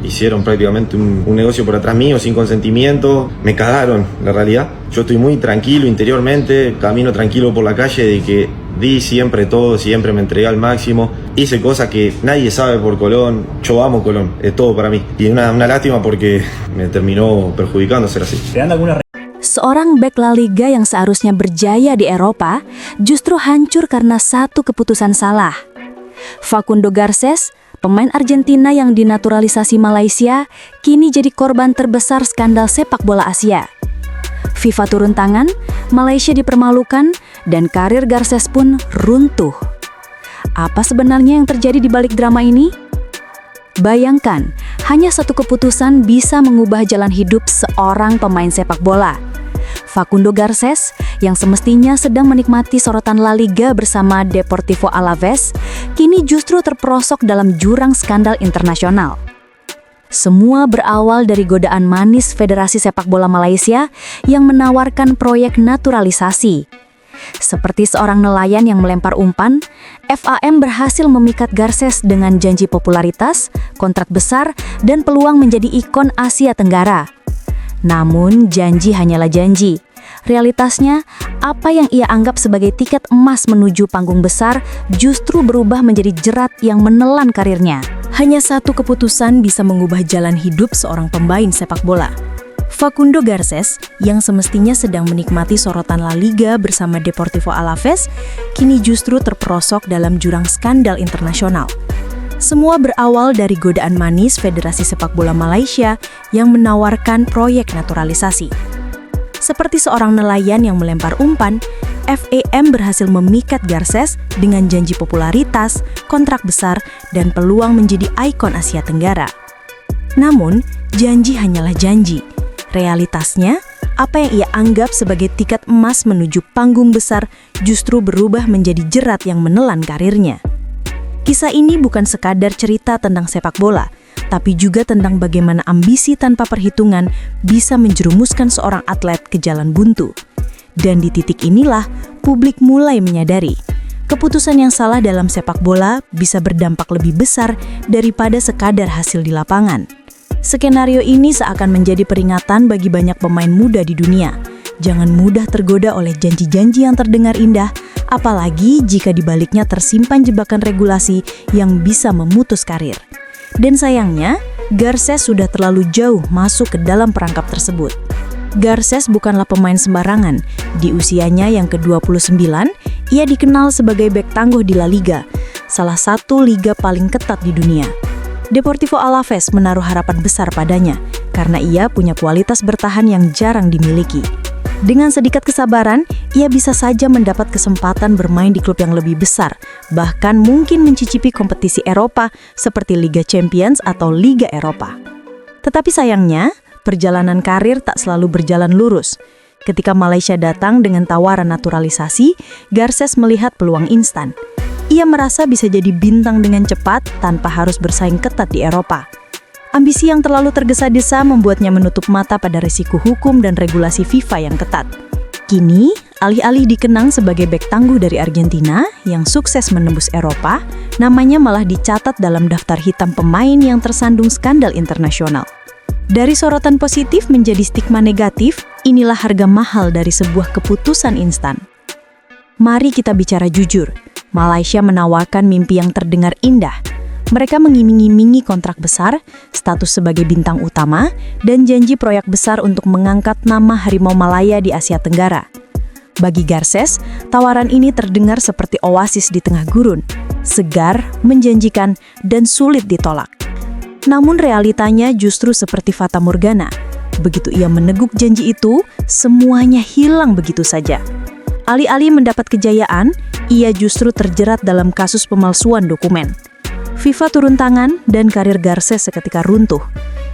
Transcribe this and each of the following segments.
Hicieron prácticamente un negocio por atrás mío, sin consentimiento. Me cagaron, la realidad. Yo estoy muy tranquilo interiormente, camino tranquilo por la calle de que di siempre todo, siempre me entregué al máximo. Hice cosas que nadie sabe por Colón. Yo amo Colón, es todo para mí. Y una lástima porque me terminó perjudicando ser así. Seorang bek La Liga yang seharusnya berjaya di Eropa justru hancur karena satu keputusan salah. Facundo Garces, pemain Argentina yang dinaturalisasi Malaysia, kini jadi korban terbesar skandal sepak bola Asia. FIFA turun tangan, Malaysia dipermalukan, dan karir Garces pun runtuh. Apa sebenarnya yang terjadi di balik drama ini? Bayangkan, hanya satu keputusan bisa mengubah jalan hidup seorang pemain sepak bola. Facundo Garces, yang semestinya sedang menikmati sorotan La Liga bersama Deportivo Alaves, kini justru terperosok dalam jurang skandal internasional. Semua berawal dari godaan manis Federasi Sepak Bola Malaysia yang menawarkan proyek naturalisasi. Seperti seorang nelayan yang melempar umpan, FAM berhasil memikat Garces dengan janji popularitas, kontrak besar, dan peluang menjadi ikon Asia Tenggara. Namun, janji hanyalah janji. Realitasnya, apa yang ia anggap sebagai tiket emas menuju panggung besar justru berubah menjadi jerat yang menelan karirnya. Hanya satu keputusan bisa mengubah jalan hidup seorang pemain sepak bola. Facundo Garces, yang semestinya sedang menikmati sorotan La Liga bersama Deportivo Alaves, kini justru terperosok dalam jurang skandal internasional. Semua berawal dari godaan manis Federasi Sepak Bola Malaysia yang menawarkan proyek naturalisasi. Seperti seorang nelayan yang melempar umpan, FAM berhasil memikat Garces dengan janji popularitas, kontrak besar, dan peluang menjadi ikon Asia Tenggara. Namun, janji hanyalah janji. Realitasnya, apa yang ia anggap sebagai tiket emas menuju panggung besar justru berubah menjadi jerat yang menelan karirnya. Kisah ini bukan sekadar cerita tentang sepak bola, tapi juga tentang bagaimana ambisi tanpa perhitungan bisa menjerumuskan seorang atlet ke jalan buntu. Dan di titik inilah, publik mulai menyadari, keputusan yang salah dalam sepak bola bisa berdampak lebih besar daripada sekadar hasil di lapangan. Skenario ini seakan menjadi peringatan bagi banyak pemain muda di dunia. Jangan mudah tergoda oleh janji-janji yang terdengar indah, apalagi jika di baliknya tersimpan jebakan regulasi yang bisa memutus karir. Dan sayangnya, Garces sudah terlalu jauh masuk ke dalam perangkap tersebut. Garces bukanlah pemain sembarangan. Di usianya yang ke-29, ia dikenal sebagai bek tangguh di La Liga, salah satu liga paling ketat di dunia. Deportivo Alaves menaruh harapan besar padanya, karena ia punya kualitas bertahan yang jarang dimiliki. Dengan sedikit kesabaran, ia bisa saja mendapat kesempatan bermain di klub yang lebih besar, bahkan mungkin mencicipi kompetisi Eropa seperti Liga Champions atau Liga Eropa. Tetapi sayangnya, perjalanan karir tak selalu berjalan lurus. Ketika Malaysia datang dengan tawaran naturalisasi, Garces melihat peluang instan. Ia merasa bisa jadi bintang dengan cepat tanpa harus bersaing ketat di Eropa. Ambisi yang terlalu tergesa-gesa membuatnya menutup mata pada risiko hukum dan regulasi FIFA yang ketat. Kini, alih-alih dikenang sebagai bek tangguh dari Argentina yang sukses menembus Eropa, namanya malah dicatat dalam daftar hitam pemain yang tersandung skandal internasional. Dari sorotan positif menjadi stigma negatif, inilah harga mahal dari sebuah keputusan instan. Mari kita bicara jujur. Malaysia menawarkan mimpi yang terdengar indah. Mereka mengiming-imingi kontrak besar, status sebagai bintang utama, dan janji proyek besar untuk mengangkat nama Harimau Malaya di Asia Tenggara. Bagi Garces, tawaran ini terdengar seperti oasis di tengah gurun, segar, menjanjikan, dan sulit ditolak. Namun realitanya justru seperti fata morgana. Begitu ia meneguk janji itu, semuanya hilang begitu saja. Alih-alih mendapat kejayaan, ia justru terjerat dalam kasus pemalsuan dokumen. FIFA turun tangan dan karir Garces seketika runtuh.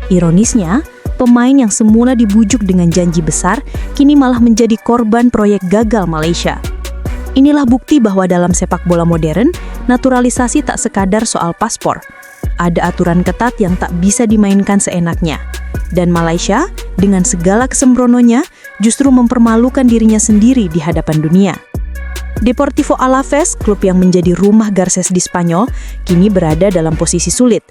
Ironisnya, pemain yang semula dibujuk dengan janji besar, kini malah menjadi korban proyek gagal Malaysia. Inilah bukti bahwa dalam sepak bola modern, naturalisasi tak sekadar soal paspor. Ada aturan ketat yang tak bisa dimainkan seenaknya. Dan Malaysia, dengan segala kesembrononya, justru mempermalukan dirinya sendiri di hadapan dunia. Deportivo Alaves, klub yang menjadi rumah Garces di Spanyol, kini berada dalam posisi sulit.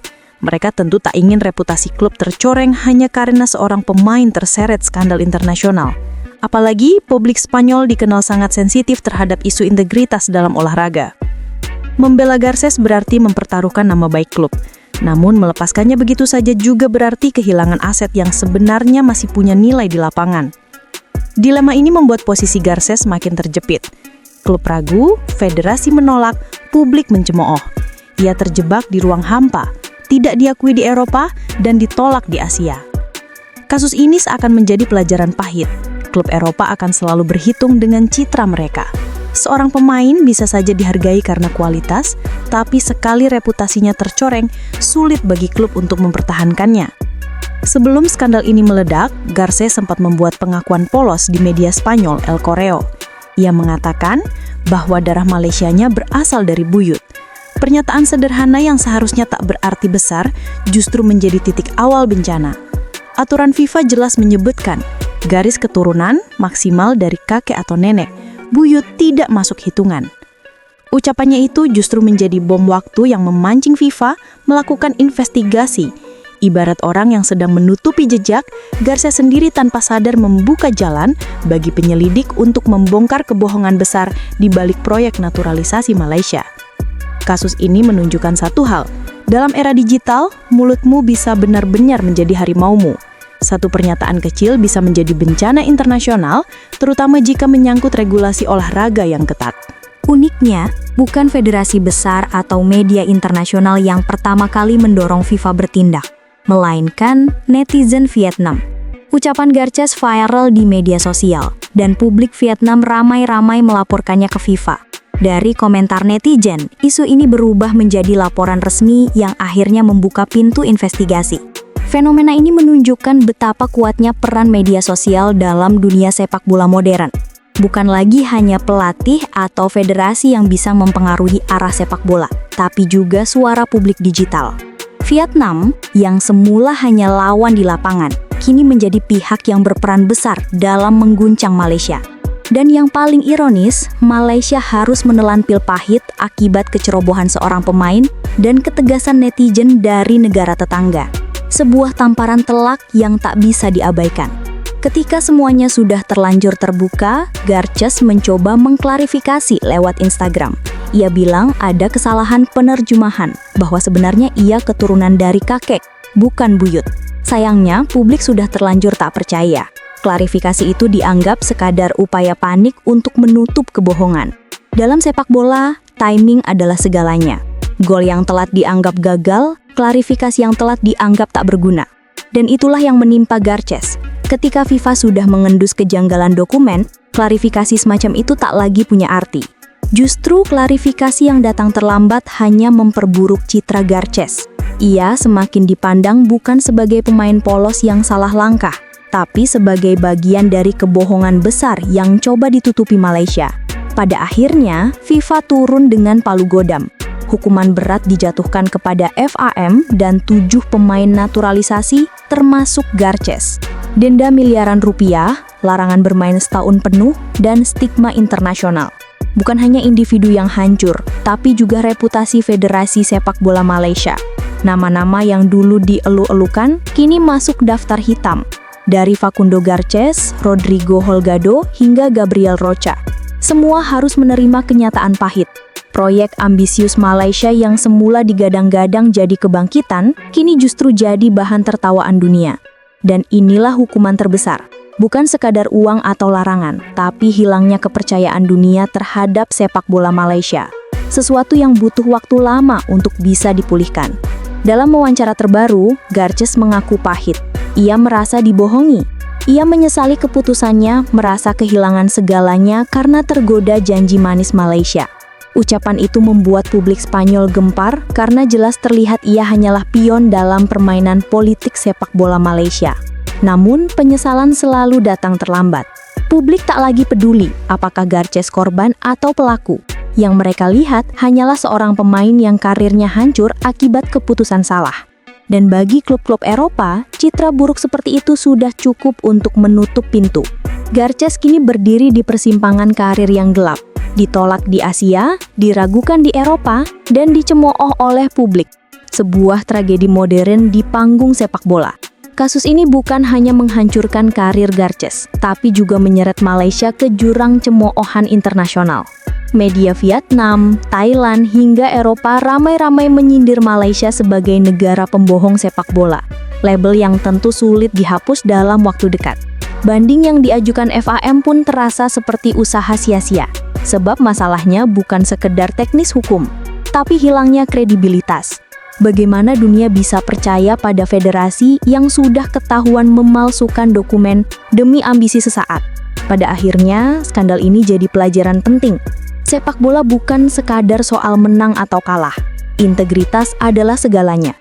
Mereka tentu tak ingin reputasi klub tercoreng hanya karena seorang pemain terseret skandal internasional. Apalagi publik Spanyol dikenal sangat sensitif terhadap isu integritas dalam olahraga. Membela Garces berarti mempertaruhkan nama baik klub. Namun melepaskannya begitu saja juga berarti kehilangan aset yang sebenarnya masih punya nilai di lapangan. Dilema ini membuat posisi Garces makin terjepit. Klub ragu, federasi menolak, publik mencemooh. Ia terjebak di ruang hampa, tidak diakui di Eropa, dan ditolak di Asia. Kasus ini seakan menjadi pelajaran pahit. Klub Eropa akan selalu berhitung dengan citra mereka. Seorang pemain bisa saja dihargai karena kualitas, tapi sekali reputasinya tercoreng, sulit bagi klub untuk mempertahankannya. Sebelum skandal ini meledak, Garces sempat membuat pengakuan polos di media Spanyol El Correo. Ia mengatakan bahwa darah Malaysianya berasal dari buyut. Pernyataan sederhana yang seharusnya tak berarti besar justru menjadi titik awal bencana. Aturan FIFA jelas menyebutkan, garis keturunan maksimal dari kakek atau nenek, buyut tidak masuk hitungan. Ucapannya itu justru menjadi bom waktu yang memancing FIFA melakukan investigasi. Ibarat orang yang sedang menutupi jejak, Garces sendiri tanpa sadar membuka jalan bagi penyelidik untuk membongkar kebohongan besar di balik proyek naturalisasi Malaysia. Kasus ini menunjukkan satu hal, dalam era digital, mulutmu bisa benar-benar menjadi harimaumu. Satu pernyataan kecil bisa menjadi bencana internasional, terutama jika menyangkut regulasi olahraga yang ketat. Uniknya, bukan federasi besar atau media internasional yang pertama kali mendorong FIFA bertindak, melainkan netizen Vietnam. Ucapan Garces viral di media sosial, dan publik Vietnam ramai-ramai melaporkannya ke FIFA. Dari komentar netizen, isu ini berubah menjadi laporan resmi yang akhirnya membuka pintu investigasi. Fenomena ini menunjukkan betapa kuatnya peran media sosial dalam dunia sepak bola modern. Bukan lagi hanya pelatih atau federasi yang bisa mempengaruhi arah sepak bola, tapi juga suara publik digital. Vietnam, yang semula hanya lawan di lapangan, kini menjadi pihak yang berperan besar dalam mengguncang Malaysia. Dan yang paling ironis, Malaysia harus menelan pil pahit akibat kecerobohan seorang pemain dan ketegasan netizen dari negara tetangga. Sebuah tamparan telak yang tak bisa diabaikan. Ketika semuanya sudah terlanjur terbuka, Garces mencoba mengklarifikasi lewat Instagram. Ia bilang ada kesalahan penerjemahan, bahwa sebenarnya ia keturunan dari kakek, bukan buyut. Sayangnya, publik sudah terlanjur tak percaya. Klarifikasi itu dianggap sekadar upaya panik untuk menutup kebohongan. Dalam sepak bola, timing adalah segalanya. Gol yang telat dianggap gagal, klarifikasi yang telat dianggap tak berguna. Dan itulah yang menimpa Garces. Ketika FIFA sudah mengendus kejanggalan dokumen, klarifikasi semacam itu tak lagi punya arti. Justru klarifikasi yang datang terlambat hanya memperburuk citra Garces. Ia semakin dipandang bukan sebagai pemain polos yang salah langkah, tapi sebagai bagian dari kebohongan besar yang coba ditutupi Malaysia. Pada akhirnya, FIFA turun dengan palu godam. Hukuman berat dijatuhkan kepada FAM dan 7 pemain naturalisasi, termasuk Garces. Denda miliaran rupiah, larangan bermain setahun penuh, dan stigma internasional. Bukan hanya individu yang hancur, tapi juga reputasi Federasi Sepak Bola Malaysia. Nama-nama yang dulu dielu-elukan, kini masuk daftar hitam. Dari Facundo Garces, Rodrigo Holgado, hingga Gabriel Rocha. Semua harus menerima kenyataan pahit. Proyek ambisius Malaysia yang semula digadang-gadang jadi kebangkitan, kini justru jadi bahan tertawaan dunia. Dan inilah hukuman terbesar. Bukan sekadar uang atau larangan, tapi hilangnya kepercayaan dunia terhadap sepak bola Malaysia. Sesuatu yang butuh waktu lama untuk bisa dipulihkan. Dalam wawancara terbaru, Garces mengaku pahit. Ia merasa dibohongi. Ia menyesali keputusannya, merasa kehilangan segalanya karena tergoda janji manis Malaysia. Ucapan itu membuat publik Spanyol gempar karena jelas terlihat ia hanyalah pion dalam permainan politik sepak bola Malaysia. Namun, penyesalan selalu datang terlambat. Publik tak lagi peduli apakah Garces korban atau pelaku. Yang mereka lihat hanyalah seorang pemain yang karirnya hancur akibat keputusan salah. Dan bagi klub-klub Eropa, citra buruk seperti itu sudah cukup untuk menutup pintu. Garces kini berdiri di persimpangan karir yang gelap. Ditolak di Asia, diragukan di Eropa, dan dicemooh oleh publik. sebuah tragedi modern di panggung sepak bola. Kasus ini bukan hanya menghancurkan karir Garces, tapi juga menyeret Malaysia ke jurang cemoohan internasional. Media Vietnam, Thailand, hingga Eropa ramai-ramai menyindir Malaysia sebagai negara pembohong sepak bola. Label yang tentu sulit dihapus dalam waktu dekat. Banding yang diajukan FAM pun terasa seperti usaha sia-sia, sebab masalahnya bukan sekedar teknis hukum, tapi hilangnya kredibilitas. Bagaimana dunia bisa percaya pada federasi yang sudah ketahuan memalsukan dokumen demi ambisi sesaat? Pada akhirnya, skandal ini jadi pelajaran penting. Sepak bola bukan sekadar soal menang atau kalah. Integritas adalah segalanya.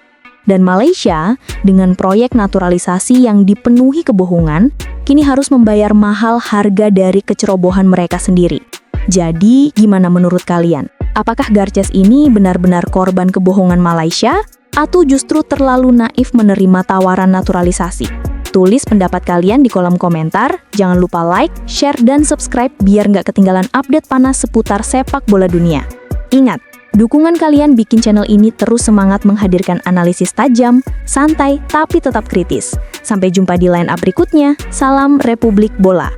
Dan Malaysia, dengan proyek naturalisasi yang dipenuhi kebohongan, kini harus membayar mahal harga dari kecerobohan mereka sendiri. Jadi, gimana menurut kalian? Apakah Garces ini benar-benar korban kebohongan Malaysia, atau justru terlalu naif menerima tawaran naturalisasi? Tulis pendapat kalian di kolom komentar, jangan lupa like, share, dan subscribe biar nggak ketinggalan update panas seputar sepak bola dunia. Ingat, dukungan kalian bikin channel ini terus semangat menghadirkan analisis tajam, santai, tapi tetap kritis. Sampai jumpa di line up berikutnya. Salam Republik Bola.